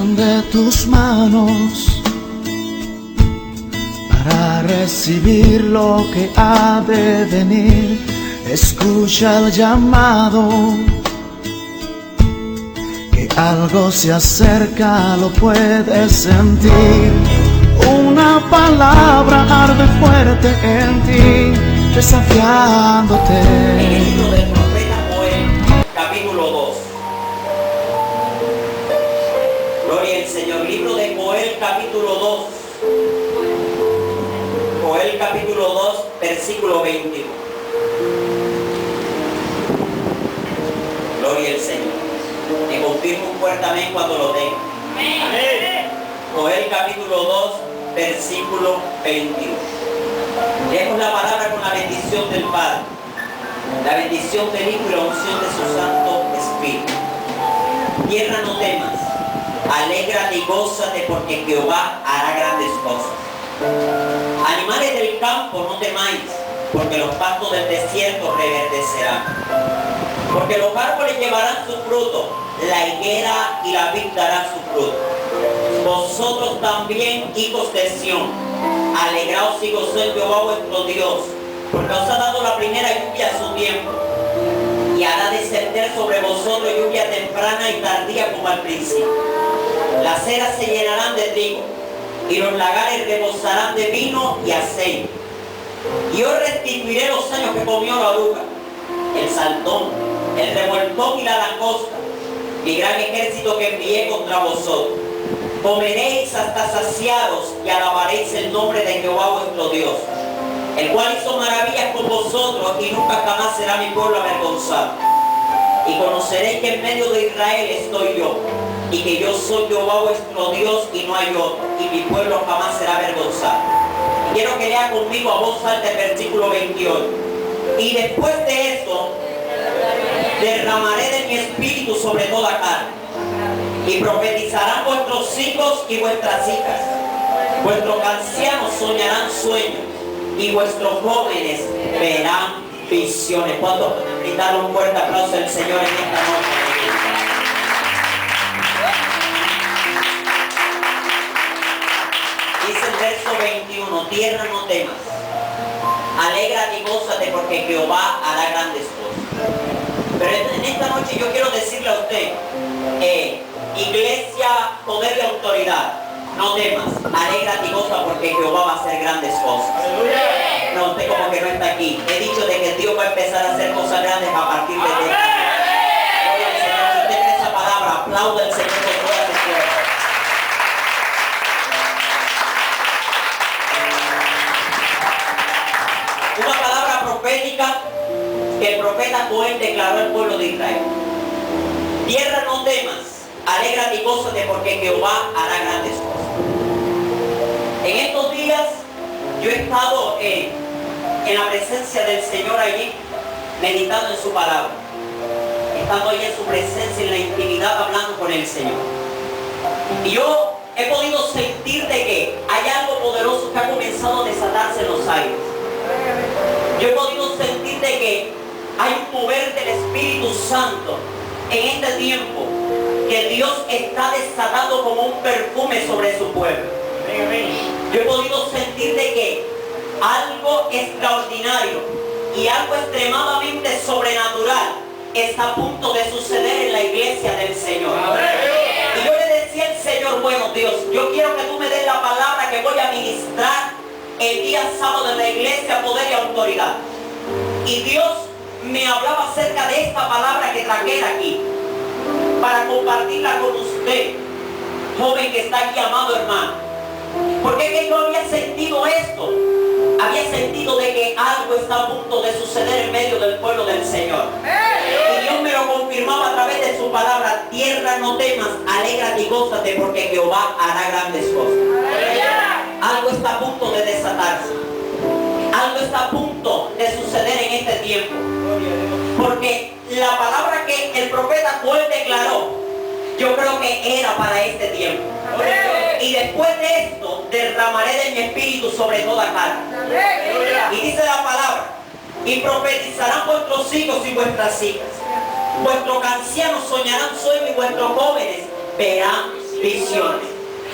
Extiende tus manos para recibir lo que ha de venir. Escucha el llamado, que algo se acerca, lo puedes sentir. Una palabra arde fuerte en ti, desafiándote. En el libro del profeta Joel, capítulo 2. Gloria al Señor. Libro de Joel, capítulo 2. Joel, capítulo 2, versículo 21. Gloria al Señor. Me confirmo un fuerte amén cuando lo tenga. Amén. Joel, capítulo 2, versículo 21. Leemos la palabra con la bendición del Padre, la bendición del Hijo y la unción de su Santo Espíritu. Tierra, no temas, alégrate y gózate, porque Jehová hará grandes cosas. Animales del campo, no temáis, porque los pastos del desierto reverdecerán. Porque los árboles llevarán su fruto, la higuera y la vid darán su fruto. Vosotros también, hijos de Sión, alegraos y gozad en Jehová vuestro Dios, porque os ha dado la primera lluvia a su tiempo, y hará descender sobre vosotros lluvia temprana y tardía como al principio. Las eras se llenarán de trigo, y los lagares rebosarán de vino y aceite. Y os restituiré los años que comió la oruga, el saltón, el revoltón y la langosta, mi gran ejército que envié contra vosotros. Comeréis hasta saciados y alabaréis el nombre de Jehová vuestro Dios, el cual hizo maravillas con vosotros, y nunca jamás será mi pueblo avergonzado. Y conoceréis que en medio de Israel estoy yo, y que yo soy Jehová vuestro Dios y no hay otro, y mi pueblo jamás será avergonzado. Y quiero que lea conmigo a voz alta el versículo 28. Y después de esto, derramaré de mi espíritu sobre toda carne, y profetizarán vuestros hijos y vuestras hijas. Vuestros ancianos soñarán sueños, y vuestros jóvenes verán visiones. ¿Cuántos pueden brindar un fuerte aplauso al Señor en esta noche? Dice el verso 21, tierra, no temas, alégrate y gózate, porque Jehová hará grandes cosas. Pero en esta noche yo quiero decirle a usted, iglesia, poder y autoridad, no temas, alégrate y goza, porque Jehová va a hacer grandes cosas. No, usted como que no está aquí. He dicho de que Dios va a empezar a hacer cosas grandes a partir de este. Gloria al Señor. Si usted cree esa palabra, aplauda al Señor con toda su fuerza. Una palabra profética que el profeta Joel declaró al pueblo de Israel. Tierra, no temas, alégrate y gózate, porque Jehová hará grandes cosas. En estos días yo he estado en la presencia del Señor allí, meditando en su palabra, estando allí en su presencia, en la intimidad, hablando con el Señor. Y yo he podido sentir de que hay algo poderoso que ha comenzado a desatarse en los aires. Yo he podido sentir de que hay un mover del Espíritu Santo en este tiempo, que Dios está desatando como un perfume sobre su pueblo. Yo he podido sentir de que algo extraordinario y algo extremadamente sobrenatural está a punto de suceder en la iglesia del Señor. Y yo le decía al Señor, bueno Dios, yo quiero que tú me des la palabra que voy a ministrar el día sábado en la iglesia, poder y autoridad. Y Dios me hablaba acerca de esta palabra que traje aquí, para compartirla con usted, joven que está aquí, amado hermano. Porque es que yo había sentido esto, había sentido de que algo está a punto de suceder en medio del pueblo del Señor. Y Dios me lo confirmaba a través de su palabra: tierra, no temas, alégrate y gózate, porque Jehová hará grandes cosas. Algo está a punto de desatarse, algo está a punto de suceder en este tiempo, porque la palabra que el profeta Joel declaró, yo creo que era para este tiempo. Y después de esto, derramaré de mi espíritu sobre toda carne. Y dice la palabra: y profetizarán vuestros hijos y vuestras hijas. Vuestros ancianos soñarán sueños, y vuestros jóvenes verán visiones.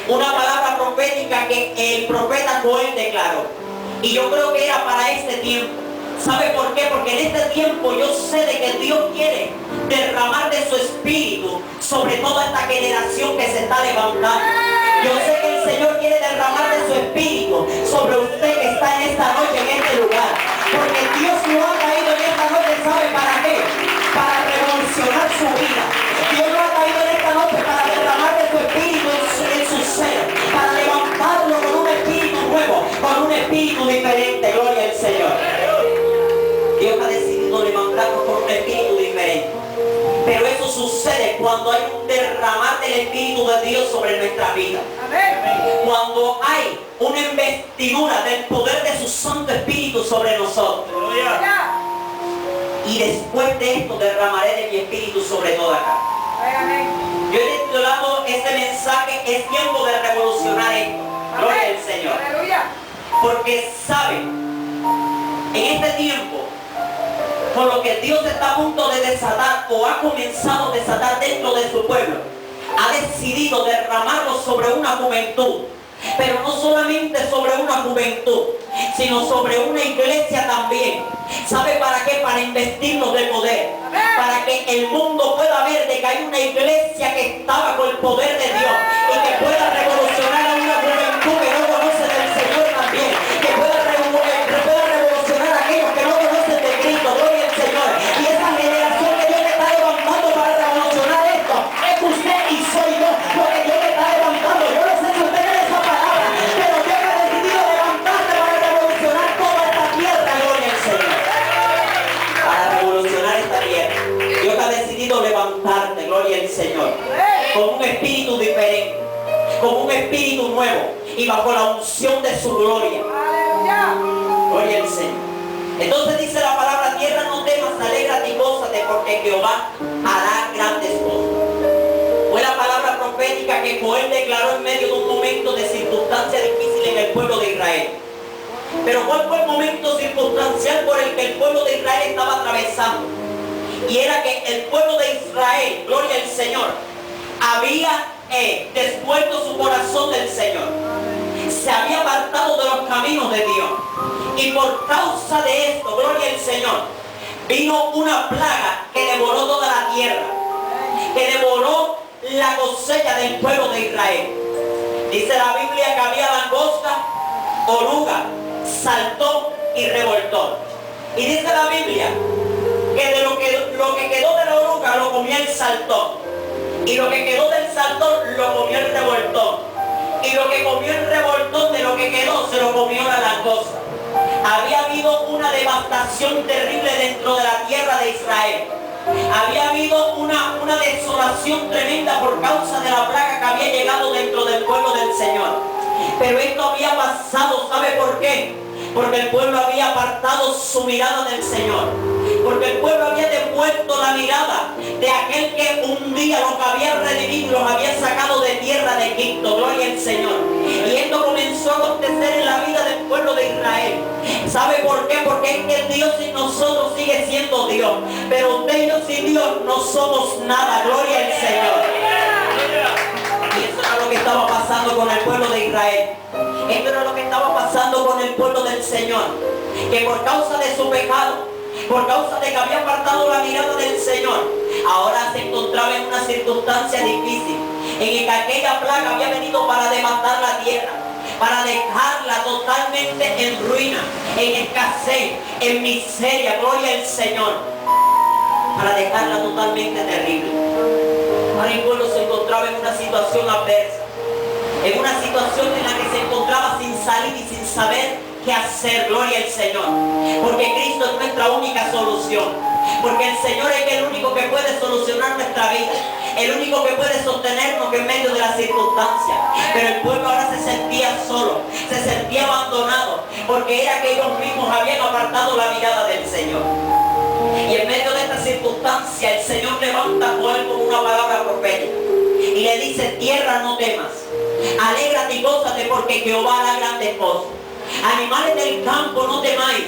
Una palabra profética que el profeta Joel declaró. Y yo creo que era para este tiempo. ¿Sabe por qué? Porque en este tiempo yo sé de que Dios quiere derramar de su espíritu sobre toda esta generación que se está levantando. Yo sé que el Señor quiere derramar de su espíritu sobre usted que está en esta noche, en este lugar. Porque Dios lo ha traído en esta noche, ¿sabe para qué? Para revolucionar su vida. Dios lo ha traído en esta noche para derramar de su espíritu en su ser. Para levantarlo con un espíritu nuevo, con un espíritu diferente. Gloria al Señor. Dios ha decidido levantarnos con un espíritu diferente. Pero eso sucede cuando hay un derramar del Espíritu de Dios sobre nuestra vida. Cuando hay una investidura del poder de su Santo Espíritu sobre nosotros. Y después de esto derramaré de mi Espíritu sobre toda carne. Yo he titulado este mensaje, es tiempo de revolucionar esto. Gloria al Señor. Porque saben, en este tiempo, por lo que Dios está a punto de desatar o ha comenzado a desatar dentro de su pueblo, ha decidido derramarlo sobre una juventud, pero no solamente sobre una juventud, sino sobre una iglesia también. ¿Sabe para qué? Para investirnos de poder, para que el mundo pueda ver de que hay una iglesia que está bajo el poder de Dios y que pueda revolucionar a una juventud que no conoce del Señor también, que pueda revolucionar a aquellos que no conocen de Cristo. Gloria al Señor. Y esa generación que Dios está levantando para revolucionar esto es usted y soy yo, porque Dios está levantando. Yo no sé si usted tiene esa palabra, pero Dios ha decidido levantarse para revolucionar toda esta tierra. Gloria al Señor. Para revolucionar esta tierra, Dios ha decidido levantarte. Gloria al Señor. Con un espíritu diferente, con un espíritu nuevo y bajo la unción de su gloria. Gloria al Señor. Entonces dice la palabra: tierra, no temas, alégrate y gózate, porque Jehová hará grandes cosas. Fue la palabra profética que Joel declaró en medio de un momento de circunstancia difícil en el pueblo de Israel. Pero ¿cuál fue el momento circunstancial por el que el pueblo de Israel estaba atravesando? Y era que el pueblo de Israel, gloria al Señor, había desvuelto su corazón del Señor. Se había apartado de los caminos de Dios. Y por causa de esto, gloria al Señor, vino una plaga que devoró toda la tierra, que devoró la cosecha del pueblo de Israel. Dice la Biblia que había langosta, oruga, saltón y revoltón. Y dice la Biblia que de lo que quedó de la oruga lo comió el saltón, y lo que quedó del saltón lo comió el revoltón, y lo que comió el revoltón de lo que quedó se lo comió la langosta. Había habido una devastación terrible dentro de la tierra de Israel. Había habido una desolación tremenda por causa de la plaga que había llegado dentro del pueblo del Señor. Pero esto había pasado, ¿sabe por qué? Porque el pueblo había apartado su mirada del Señor. Porque el pueblo había devuelto la mirada de aquel que un día los había redimido y los había sacado de tierra de Egipto. Gloria al Señor. Y esto comenzó a acontecer en la vida del pueblo de Israel. ¿Sabe por qué? Porque es que Dios sin nosotros sigue siendo Dios. Pero usted y yo sin Dios no somos nada. Gloria al Señor. Y eso era lo que estaba pasando con el pueblo de Israel. Esto era lo que estaba pasando con el pueblo del Señor. Que por causa de su pecado, por causa de que había apartado la mirada del Señor, ahora se encontraba en una circunstancia difícil, en que aquella plaga había venido para devastar la tierra, para dejarla totalmente en ruina, en escasez, en miseria. Gloria al Señor. Para dejarla totalmente terrible. Ahora el pueblo se encontraba en una situación adversa, en una situación en la que se encontraba sin salir y sin saber qué hacer. Gloria al Señor. Porque Cristo es nuestra única solución. Porque el Señor es el único que puede solucionar nuestra vida, el único que puede sostenernos en medio de las circunstancias. Pero el pueblo ahora se sentía solo, se sentía abandonado, porque era que ellos mismos habían apartado la mirada del Señor. Y en medio de esta circunstancia el Señor levanta a Joel con una palabra profética y le dice: tierra, no temas, alégrate y gózate, porque Jehová hará grandes cosas. Animales del campo, no temáis,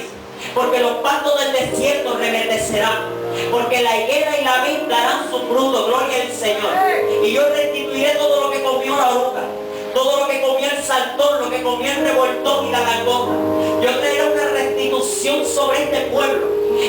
porque los pastos del desierto reverdecerán, porque la higuera y la vid darán su fruto. Gloria al Señor. Y yo restituiré todo lo que comió todo lo que comía el saltón, lo que comía el revoltón y la langosta. Yo traeré una restitución sobre este pueblo.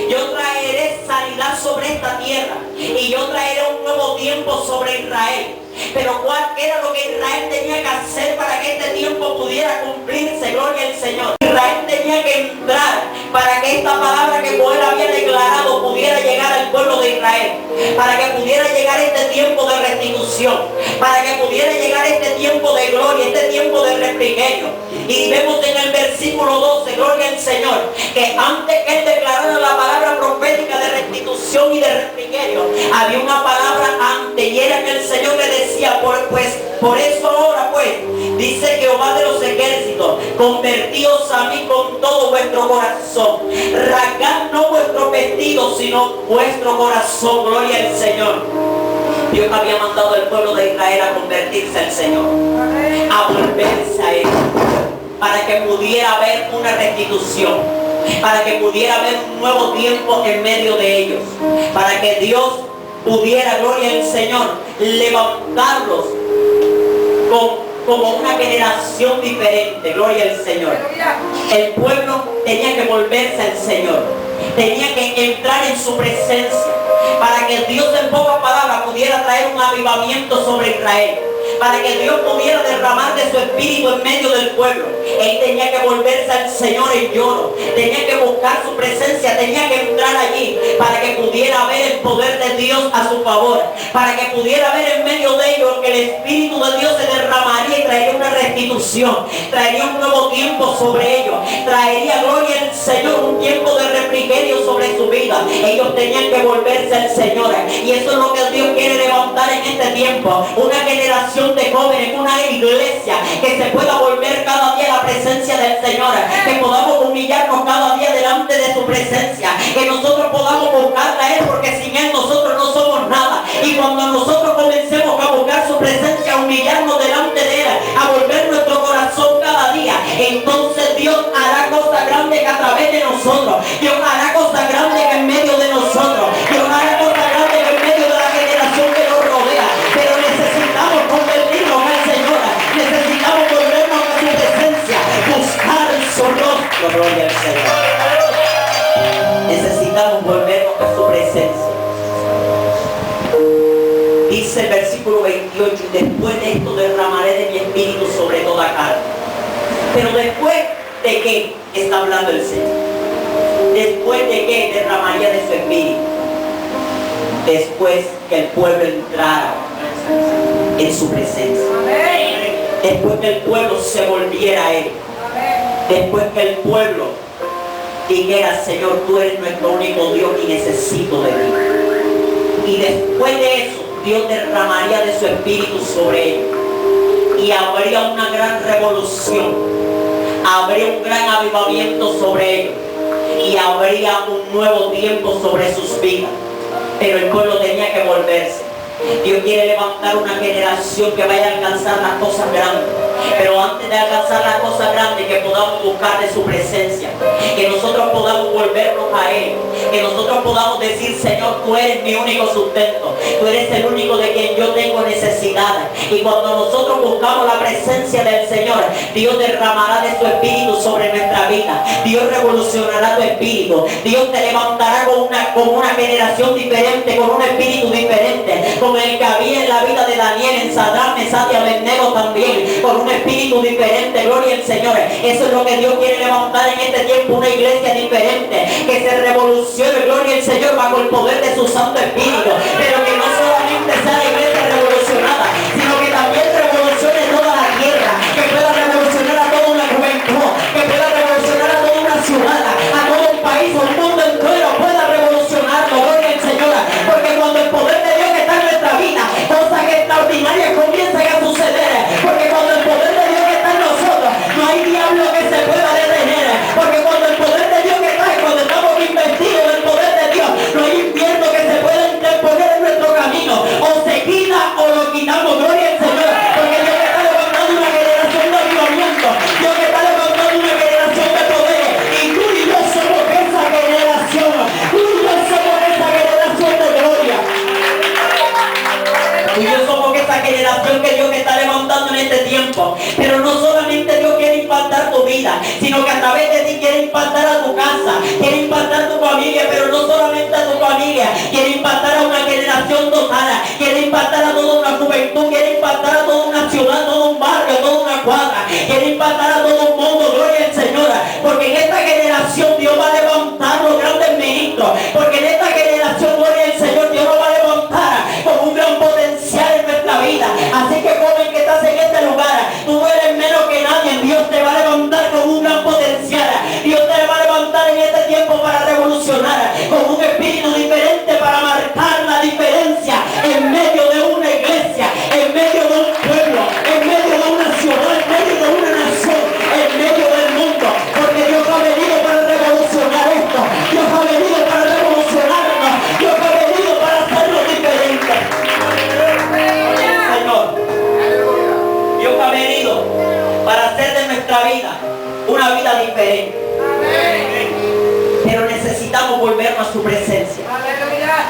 Yo traeré sanidad sobre esta tierra y yo traeré un nuevo tiempo sobre Israel. Pero ¿cuál era lo que Israel tenía que hacer para que este tiempo pudiera cumplirse? Gloria al Señor. Israel tenía que entrar para que esta palabra que Joel había declarado pudiera llegar al pueblo de Israel, para que pudiera llegar este tiempo de restitución, para que pudiera llegar este tiempo de gloria, este tiempo de refrigerio. Y vemos en el versículo 12, gloria al Señor, que antes que él declarara la palabra profética de restitución y de refrigerio, había una palabra antes, y era que el Señor le decía, por eso ahora pues, dice Jehová de los ejércitos, convertíos a mí con todo vuestro corazón, rasgad no vuestro vestido, sino vuestro corazón, gloria al Señor. Dios había mandado al pueblo de Israel a convertirse al Señor, a volverse a Él, para que pudiera haber una restitución, para que pudiera haber un nuevo tiempo en medio de ellos, para que Dios pudiera, gloria al Señor, levantarlos como una generación diferente, gloria al Señor. El pueblo tenía que volverse al Señor, tenía que entrar en su presencia, para que Dios en pocas palabras pudiera traer un avivamiento sobre Israel, para que Dios pudiera derramar de su espíritu en medio del pueblo. Él tenía que volverse al Señor en lloro, tenía que buscar su presencia, tenía que entrar allí para que pudiera ver el poder de Dios a su favor, para que pudiera ver en medio de ellos que el Espíritu de Dios se derramaría y traería una restitución, traería un nuevo tiempo sobre ellos, traería, gloria al Señor, un tiempo de refrigerio sobre su vida. Ellos tenían que volverse al Señor, y eso es lo que Dios quiere levantar en este tiempo, una generación de jóvenes, una iglesia que se pueda volver cada día a la presencia del Señor, que podamos humillarnos cada día delante de su presencia, que nosotros podamos buscarla a Él, porque sin Él nosotros no somos nada. Y cuando nosotros comencemos a buscar su presencia, a humillarnos delante de Él, a volver nuestro corazón cada día, entonces Dios hará cosas grandes a través de nosotros. Dios hará cosas grandes en medio de nosotros. Dios hará cosas grandes en medio de la generación que nos rodea. Pero necesitamos convertirnos al Señor, necesitamos volvernos a su presencia, buscar su rostro, gloria al Señor. Necesitamos volvernos a su presencia. Dice el versículo 28, y después de esto derramaré de mi espíritu sobre toda carne. Pero después de qué está hablando el Señor, después de qué derramaría de su espíritu, después que el pueblo entrara en su presencia, después que el pueblo se volviera a Él, después que el pueblo dijera, Señor, tú eres nuestro único Dios y necesito de ti. Y después de eso, Dios derramaría de su espíritu sobre ellos, y habría una gran revolución, habría un gran avivamiento sobre ellos, y habría un nuevo tiempo sobre sus vidas. Pero el pueblo tenía que volverse. Dios quiere levantar una generación que vaya a alcanzar las cosas grandes. Pero antes de alcanzar las cosas grandes, que podamos buscar de su presencia, que nosotros podamos volvernos a Él, que nosotros podamos decir, Señor, tú eres mi único sustento, tú eres el único de quien yo tengo necesidad. Y cuando nosotros buscamos la presencia del Señor, Dios derramará de su espíritu sobre nuestra vida. Dios revolucionará tu espíritu. Dios te levantará con una generación diferente, con un espíritu diferente, como el que había en la vida de Daniel, en Sadrach, Mesach y Abednego también, con un espíritu diferente, gloria al Señor. Eso es lo que Dios quiere levantar en este tiempo, una iglesia diferente, que se revolucione, gloria al Señor, bajo el poder de su Santo Espíritu, pero que no solamente sea la iglesia revolucionada, sino que también revolucione toda la tierra, que pueda revolucionar a toda una juventud, que pueda revolucionar a toda una ciudad, a todo un país, al mundo entero pueda revolucionarlo, gloria al Señor, porque cuando el poder de Dios está en nuestra vida, cosas extraordinarias comienzan a suceder, porque cuando el poder de Dios está en nosotros, no hay diablo que se pueda detener, porque cuando el poder de Dios está, cuando estamos investidos del poder de Dios, no hay infierno que se pueda interponer en nuestro camino, o se quita o lo quitamos, gloria al Señor, porque Dios está levantando una generación de avivamiento, Dios está levantando una generación de poder, y tú y yo somos esa generación, tú y yo somos esa generación de gloria. Tú y yo somos esa generación que Dios está levantando en este tiempo. tiempo. Pero no solamente Dios quiere impactar tu vida, sino que a través de ti quiere impactar a tu casa, quiere impactar a tu familia, pero no solamente a tu familia, quiere impactar a una generación total, quiere impactar a toda una juventud, quiere impactar a toda una ciudad, todo un barrio, toda una cuadra, quiere impactar a todo un mundo. Gloria al Señor, porque en esta generación Dios va a levantar los grandes ministros, porque en esta generación, gloria al Señor, Dios nos va a levantar con un gran potencial en nuestra vida. Así que joven que estás en este lugar, tú no eres menos que nadie. Dios te va a levantar con un gran potencial. Dios te va a levantar en este tiempo para revolucionar, con un espíritu diferente, para marcar la diferencia en medio de una iglesia, en medio de un pueblo, en medio de una ciudad, en medio de una nación, en medio del mundo. Porque Dios ha venido para revolucionar esto. Dios ha venido para revolucionarnos. Dios ha venido para hacerlo diferente. Señor, Dios ha venido para hacer de nuestra vida una vida diferente. Pero necesitamos volvernos a su presencia.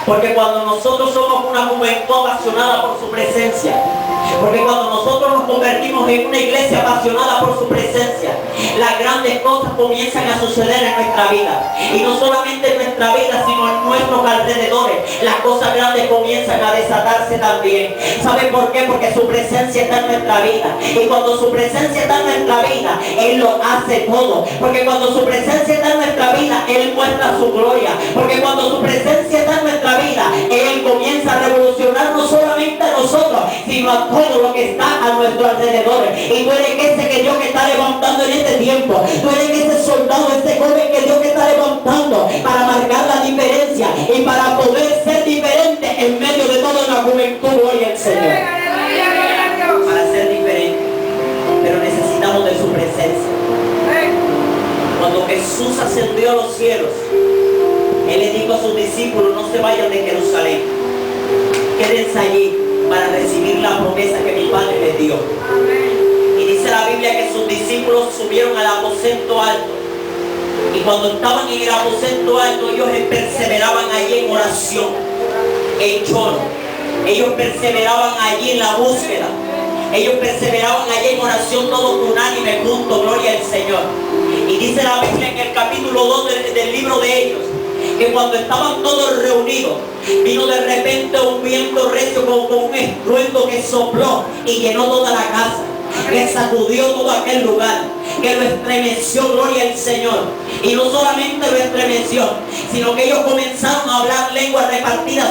Porque cuando nosotros somos una juventud apasionada por su presencia, porque cuando nosotros nos convertimos en una iglesia apasionada por su presencia, las grandes cosas comienzan a suceder en nuestra vida. Y no solamente en nuestra vida, sino en nuestros alrededores. Las cosas grandes comienzan a desatarse también. ¿Saben por qué? Porque su presencia está en nuestra vida. Y cuando su presencia está en nuestra vida, Él lo hace todo. Porque cuando su presencia está en nuestra vida, Él muestra su gloria. Porque cuando su presencia está en nuestra vida, Él comienza a revolucionar no solamente a nosotros, sino a todo lo que está a nuestro alrededor. Y tú eres ese que Dios que está levantando en este tiempo. Tú eres ese soldado, ese joven que Dios que está levantando para marcar la diferencia y para poder ser diferente en medio de toda la juventud. Gloria al Señor. Para ser diferente. Pero necesitamos de su presencia. Cuando Jesús ascendió a los cielos, Él le dijo a sus discípulos: no se vayan de Jerusalén, quédense allí para recibir la promesa que mi Padre les dio. Y dice la Biblia que sus discípulos subieron al aposento alto. Y cuando estaban en el aposento alto, ellos perseveraban allí en oración, en lloro. Ellos perseveraban allí en la búsqueda. Ellos perseveraban allí en oración, todos unánime, juntos, gloria al Señor. Y dice la Biblia en el capítulo 2 del libro de ellos, que cuando estaban todos reunidos, vino de repente un viento recio como un estruendo que sopló y llenó toda la casa, que sacudió todo aquel lugar, que lo estremeció, gloria al Señor. Y no solamente lo estremeció, sino que ellos comenzaron a hablar lenguas repartidas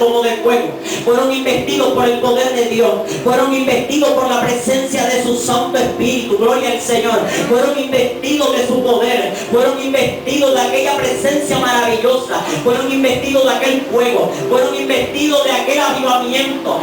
como de fuego. Fueron investidos por el poder de Dios, fueron investidos por la presencia de su Santo Espíritu, gloria al Señor. Fueron investidos de su poder, fueron investidos de aquella presencia maravillosa, fueron investidos de aquel fuego, fueron investidos de aquel avivamiento,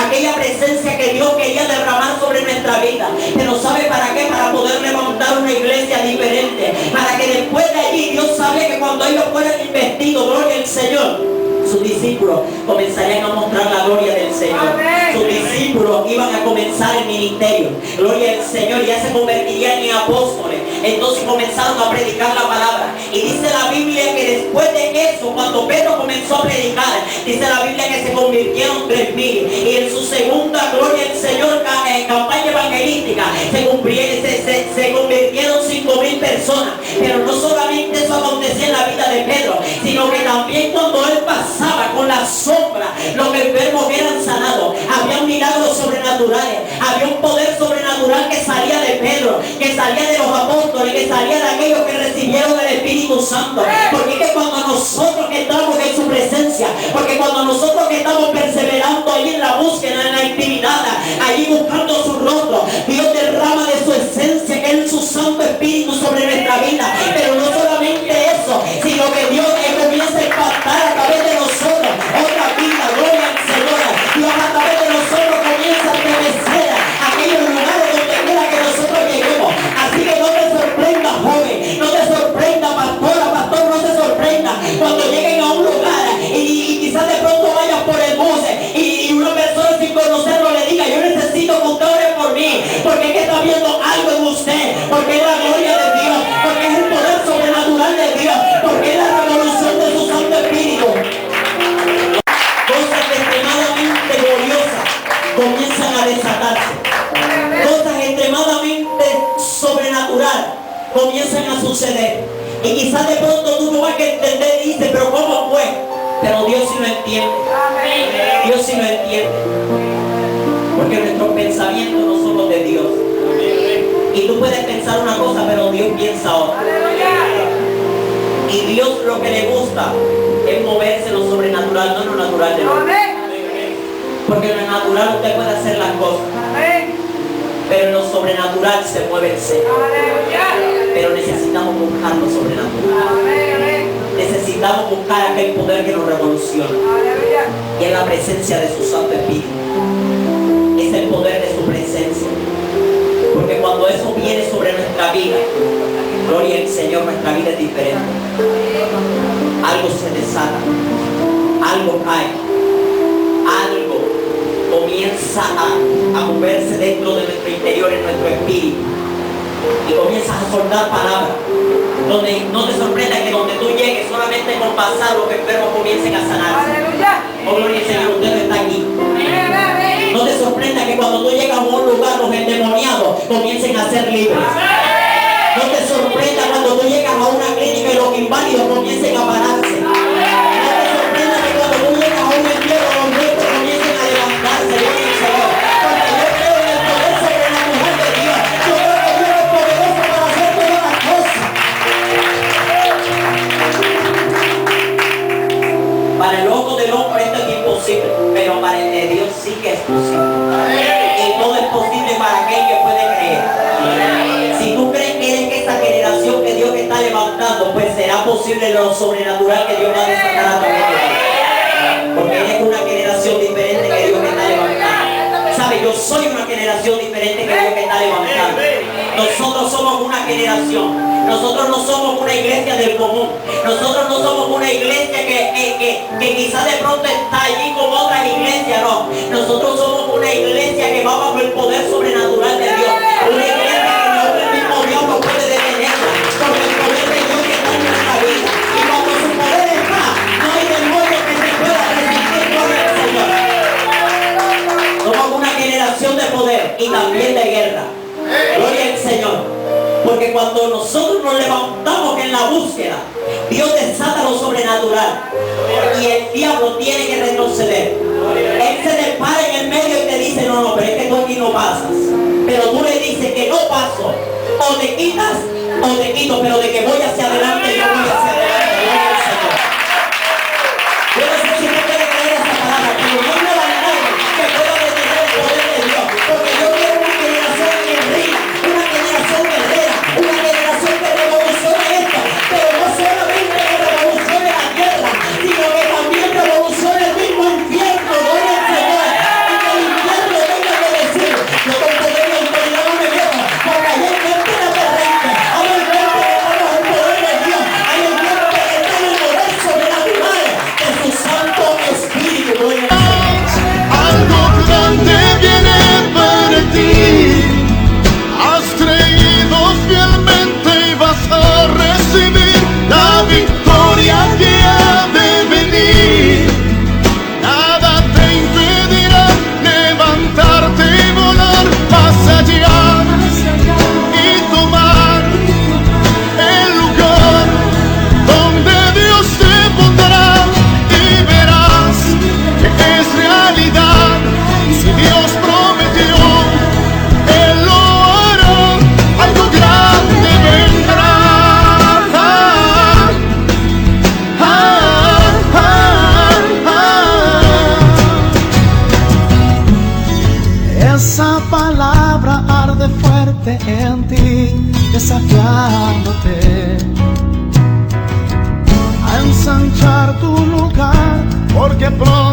aquella presencia que Dios quería derramar sobre nuestra vida. Pero ¿sabe para qué? Para poder levantar una iglesia diferente, para que después de allí Dios sabe que cuando ellos fueran investidos, gloria al Señor, sus discípulos comenzarían a mostrar la gloria del Señor. Sus discípulos iban a comenzar el ministerio, gloria al Señor, y ya se convertirían en apóstoles. Entonces comenzaron a predicar la palabra. Y dice la Biblia que después de eso, cuando Pedro comenzó a predicar, dice la Biblia que se convirtieron 3.000. Y en su segunda, gloria al Señor, campaña evangelística, se convirtieron 5.000 personas. Pero no solamente eso acontecía en la vida de Pedro, sino que también cuando él pasaba con la sombra, los enfermos eran sanados. Había milagros sobrenaturales, había un poder sobrenatural que salía de Pedro, que salía de los apóstoles, que salía de aquellos que recibieron el Espíritu Santo. Porque es que cuando nosotros que estamos en su presencia, porque cuando nosotros que estamos perseverando allí en la búsqueda, en la actividad, allí buscando su rostro, Dios derrama de su esencia, que es su Santo Espíritu sobre nuestra vida. Pero no solamente eso, sino que Dios comienza a impactar a través de nosotros otra vida, gloria al Señor. Dios a través de nosotros comienza a estremecer aquellos lugares donde quiera que nosotros lleguemos. Así que no te sorprenda, joven, no te sorprenda, pastor, no te sorprenda cuando lleguen a un lugar y quizás de pronto vayas por el bus y una persona sin conocerlo le diga: yo necesito que usted ore por mí, porque es que está viendo algo en usted, porque es la gloria de Dios, porque es el poder a desatarse. Cosas extremadamente sobrenaturales comienzan a suceder. Y quizás de pronto tú no vas a entender y dices, pero ¿cómo fue? Pero Dios sí lo entiende. Dios sí lo entiende. Porque nuestros pensamientos no son los de Dios. Y tú puedes pensar una cosa, pero Dios piensa otra. Y Dios lo que le gusta es moverse en lo sobrenatural, no en lo natural de Dios. Porque en lo natural usted puede hacer las cosas. Pero en lo sobrenatural se mueve el ser. Pero necesitamos buscar lo sobrenatural. Necesitamos buscar aquel poder que nos revoluciona. Y es la presencia de su Santo Espíritu. Es el poder de su presencia. Porque cuando eso viene sobre nuestra vida, gloria al Señor, nuestra vida es diferente. Algo se desata, algo cae, algo comienza a moverse dentro de nuestro interior, en nuestro espíritu. Y comienzas a soltar palabras. Donde no te sorprenda que donde tú llegues solamente con pasar los enfermos comiencen a sanarse. Oh, gloria al Señor, usted no está aquí. No te sorprenda que cuando tú llegas a un lugar los endemoniados comiencen a ser libres. No te sorprenda cuando tú llegas a una clínica y los inválidos comiencen a pararse. No te sorprenda que cuando tú llegas a un entierro los muertos comiencen a levantarse. Gloria al Señor. Porque yo creo en el poder sobrenatural de Dios. Yo creo que Dios es poderoso para hacer todas las cosas. Para el ojo del hombre esto es imposible, pero para el de Dios sí que es posible. Y todo es posible para aquel que puede creer. Si tú crees que eres esta generación que Dios está levantando, pues será posible lo sobrenatural que Dios va a desatar a través de ti. Porque eres una generación diferente que Dios está levantando. ¿Sabe? Yo soy una generación diferente que Dios está levantando. Nosotros somos una generación. Nosotros no somos una iglesia del común. Nosotros no somos una iglesia que quizás de pronto está allí como otras iglesias, no. Nosotros somos una iglesia que va bajo el poder sobrenatural de Dios. Una iglesia que ni aún el mismo Dios no puede detenerla. Porque el poder de Dios que está en nuestra vida. Y cuando su poder está, no hay demonio que se pueda resistir con el Señor. Somos una generación de poder y también de guerra. Gloria al Señor. Porque cuando nosotros nos levantamos en la búsqueda, Dios desata lo sobrenatural. Y el diablo tiene que retroceder. Él se te para en el medio y te dice, no, pero es que tú aquí no pasas. Pero tú le dices que no paso. O te quitas o te quito, pero de que voy hacia adelante, yo voy hacia adelante. Gloria al Señor. Yo no sé si usted puede creer esa palabra, pero no me da nada que pueda detener el poder de Dios. Porque yo quiero una generación guerrera, una generación guerrera, una generación que revolucione esto, pero no solamente que revolucione la tierra, sino que también revolucione el mismo infierno. Gloria al Señor. Y que el infierno tenga que decir, yo con poder y autoridad no me veo, porque hay gente que te rinde, hay gente que tenemos el poder de Dios, hay gente que tiene el poder sobrenatural de su Santo Espíritu. Gloria al Señor. Algo grande viene para ti. Has creído fielmente y vas a recibir la victoria que ha de venir. Nada te impedirá levantarte y volar más allá y tomar el lugar donde Dios te pondrá y verás que es realidad. Si Dios prometió, Él lo hará. Algo grande vendrá. Esa palabra arde fuerte en ti, desafiándote a ensanchar tu lugar, porque pronto